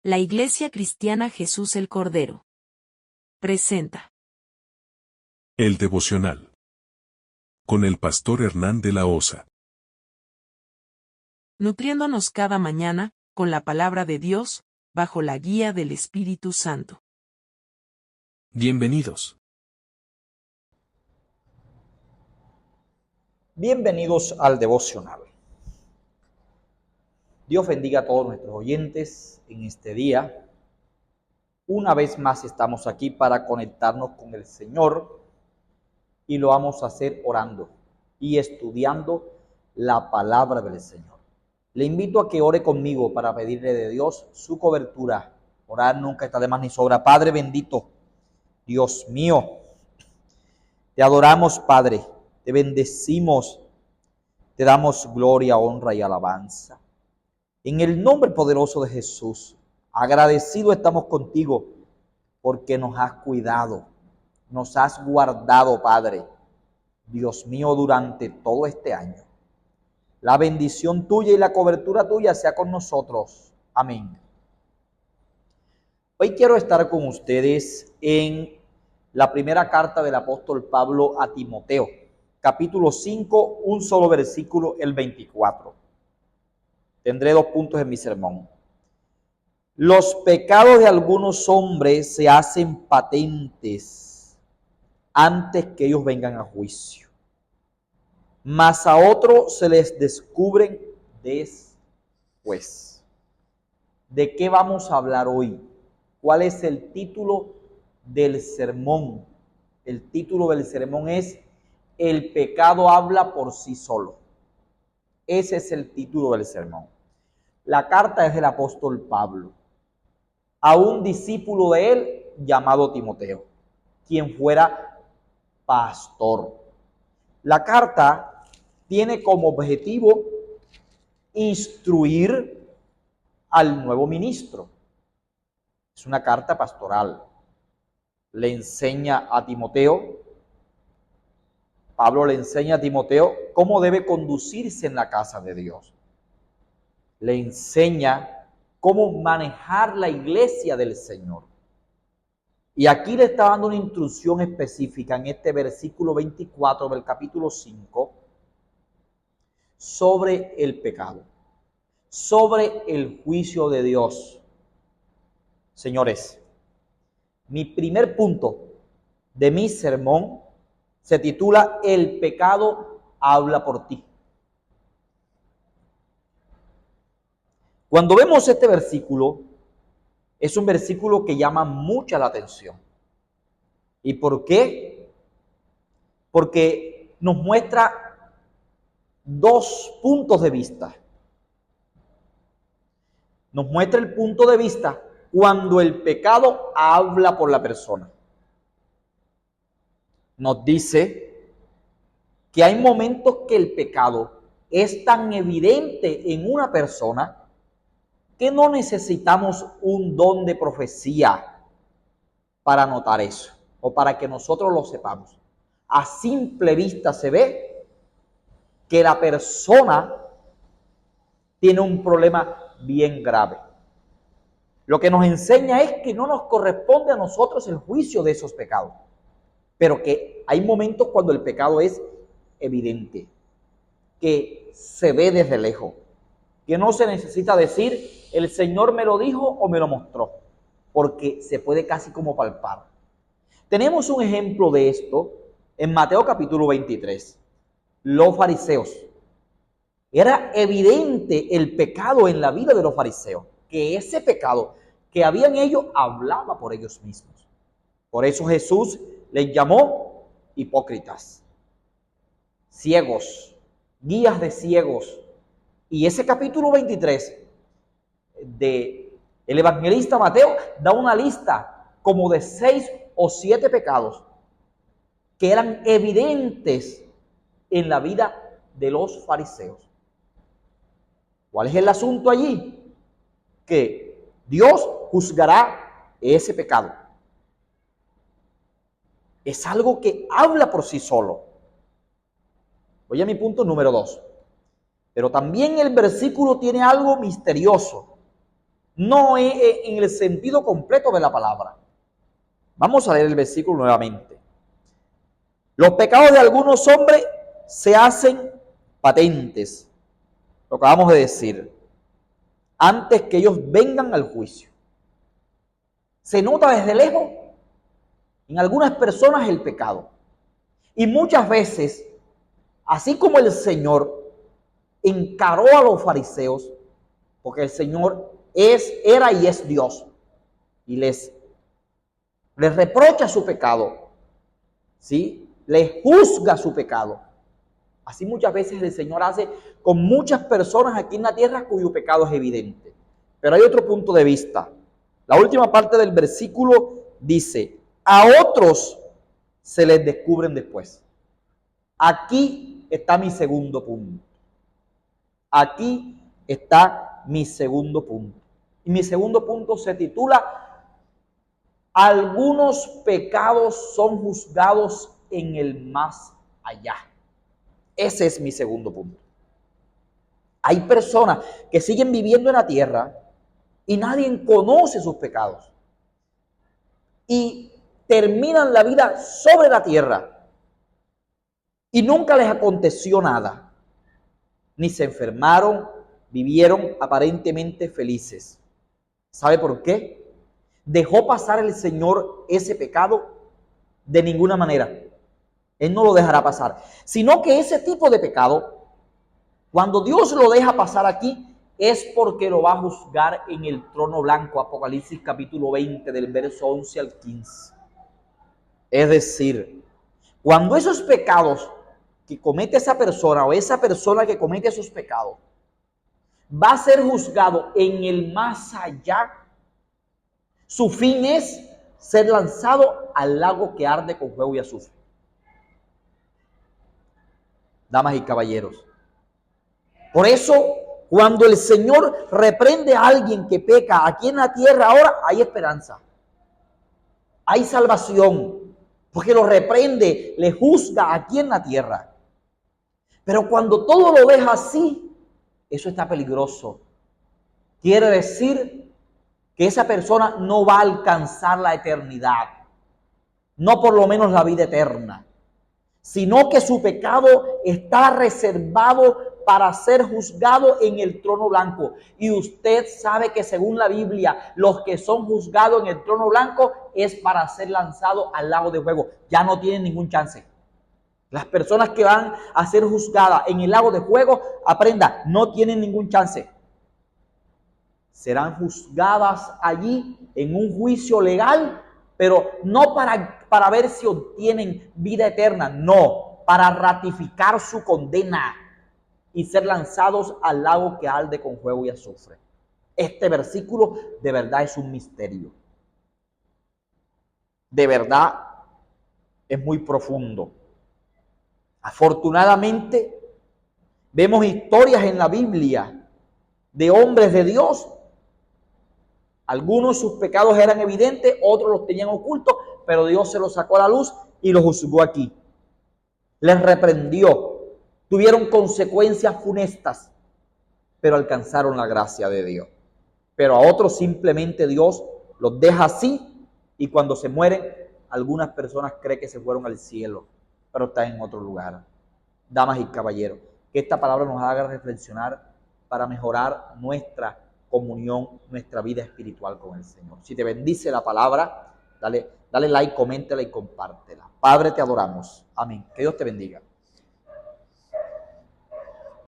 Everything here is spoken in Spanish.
La Iglesia Cristiana Jesús el Cordero presenta El devocional con el pastor Hernán de la Osa. Nutriéndonos cada mañana con la palabra de Dios, bajo la guía del Espíritu Santo. Bienvenidos. Bienvenidos al devocional. Dios bendiga a todos nuestros oyentes en este día. Una vez más estamos aquí para conectarnos con el Señor y lo vamos a hacer orando y estudiando la palabra del Señor. Le invito a que ore conmigo para pedirle de Dios su cobertura. Orar nunca está de más ni sobra. Padre bendito, Dios mío, te adoramos, Padre, te bendecimos, te damos gloria, honra y alabanza. En el nombre poderoso de Jesús, agradecido estamos contigo porque nos has cuidado, nos has guardado, Padre, Dios mío, durante todo este año. La bendición tuya y la cobertura tuya sea con nosotros. Amén. Hoy quiero estar con ustedes en la primera carta del apóstol Pablo a Timoteo, capítulo 5, un solo versículo, el 24. Tendré 2 puntos en mi sermón. Los pecados de algunos hombres se hacen patentes antes que ellos vengan a juicio, mas a otros se les descubren después. ¿De qué vamos a hablar hoy? ¿Cuál es el título del sermón? El título del sermón es El pecado habla por sí solo. Ese es el título del sermón. La carta es del apóstol Pablo a un discípulo de él llamado Timoteo, quien fuera pastor. La carta tiene como objetivo instruir al nuevo ministro. Es una carta pastoral. Le enseña a Timoteo, Pablo le enseña a Timoteo cómo debe conducirse en la casa de Dios. Le enseña cómo manejar la iglesia del Señor. Y aquí le está dando una instrucción específica en este versículo 24 del capítulo 5 sobre el pecado, sobre el juicio de Dios. Señores, mi primer punto de mi sermón se titula El pecado habla por ti. Cuando vemos este versículo, es un versículo que llama mucha la atención. ¿Y por qué? Porque nos muestra 2 puntos de vista. Nos muestra el punto de vista cuando el pecado habla por la persona. Nos dice que hay momentos que el pecado es tan evidente en una persona que no necesitamos un don de profecía para notar eso o para que nosotros lo sepamos. A simple vista se ve que la persona tiene un problema bien grave. Lo que nos enseña es que no nos corresponde a nosotros el juicio de esos pecados, pero que hay momentos cuando el pecado es evidente, que se ve desde lejos, que no se necesita decir el Señor me lo dijo o me lo mostró, porque se puede casi como palpar. Tenemos un ejemplo de esto en Mateo capítulo 23. Los fariseos. Era evidente el pecado en la vida de los fariseos, que ese pecado que habían ellos hablaba por ellos mismos. Por eso Jesús les llamó hipócritas, ciegos, guías de ciegos. Y ese capítulo 23 de el evangelista Mateo da una lista como de 6 o 7 pecados que eran evidentes en la vida de los fariseos. ¿Cuál es el asunto allí? Que Dios juzgará ese pecado. Es algo que habla por sí solo. Voy a mi punto número 2. Pero también el versículo tiene algo misterioso. no es en el sentido completo de la palabra. Vamos a leer el versículo nuevamente. Los pecados de algunos hombres se hacen patentes, lo que acabamos de decir, antes que ellos vengan al juicio. Se nota desde lejos en algunas personas el pecado. Y muchas veces, así como el Señor encaró a los fariseos, porque el Señor era y es Dios, y les reprocha su pecado, ¿sí? Les juzga su pecado. Así muchas veces el Señor hace con muchas personas aquí en la tierra cuyo pecado es evidente. Pero hay otro punto de vista. La última parte del versículo dice, a otros se les descubren después. Aquí está mi segundo punto. Aquí está mi segundo punto. Y mi segundo punto se titula, algunos pecados son juzgados en el más allá. Ese es mi segundo punto. Hay personas que siguen viviendo en la tierra y nadie conoce sus pecados. Y terminan la vida sobre la tierra y nunca les aconteció nada. Ni se enfermaron, vivieron aparentemente felices. ¿Sabe por qué? ¿Dejó pasar el Señor ese pecado? De ninguna manera. Él no lo dejará pasar. Sino que ese tipo de pecado, cuando Dios lo deja pasar aquí, es porque lo va a juzgar en el trono blanco. Apocalipsis capítulo 20, del verso 11 al 15. Es decir, cuando esos pecados que comete esa persona o esa persona que comete esos pecados va a ser juzgado en el más allá, su fin es ser lanzado al lago que arde con fuego y azufre. Damas y caballeros, por eso cuando el Señor reprende a alguien que peca aquí en la tierra, ahora hay esperanza, hay salvación, porque lo reprende, le juzga aquí en la tierra. Pero cuando todo lo deja así, eso está peligroso. Quiere decir que esa persona no va a alcanzar la eternidad, no por lo menos la vida eterna, sino que su pecado está reservado para ser juzgado en el trono blanco. Y usted sabe que según la Biblia, los que son juzgados en el trono blanco es para ser lanzados al lago de fuego. Ya no tienen ningún chance. Las personas que van a ser juzgadas en el lago de fuego, aprenda, no tienen ningún chance. Serán juzgadas allí en un juicio legal, pero no para ver si obtienen vida eterna, no, para ratificar su condena y ser lanzados al lago que arde con fuego y azufre. Este versículo de verdad es un misterio. De verdad es muy profundo. Afortunadamente, vemos historias en la Biblia de hombres de Dios. Algunos sus pecados eran evidentes, otros los tenían ocultos, pero Dios se los sacó a la luz y los juzgó aquí. Les reprendió, tuvieron consecuencias funestas, pero alcanzaron la gracia de Dios. Pero a otros simplemente Dios los deja así y cuando se mueren, algunas personas creen que se fueron al cielo, pero están en otro lugar. Damas y caballeros, que esta palabra nos haga reflexionar para mejorar nuestra comunión, nuestra vida espiritual con el Señor. Si te bendice la palabra, dale like, coméntala y compártela. Padre, te adoramos. Amén. Que Dios te bendiga.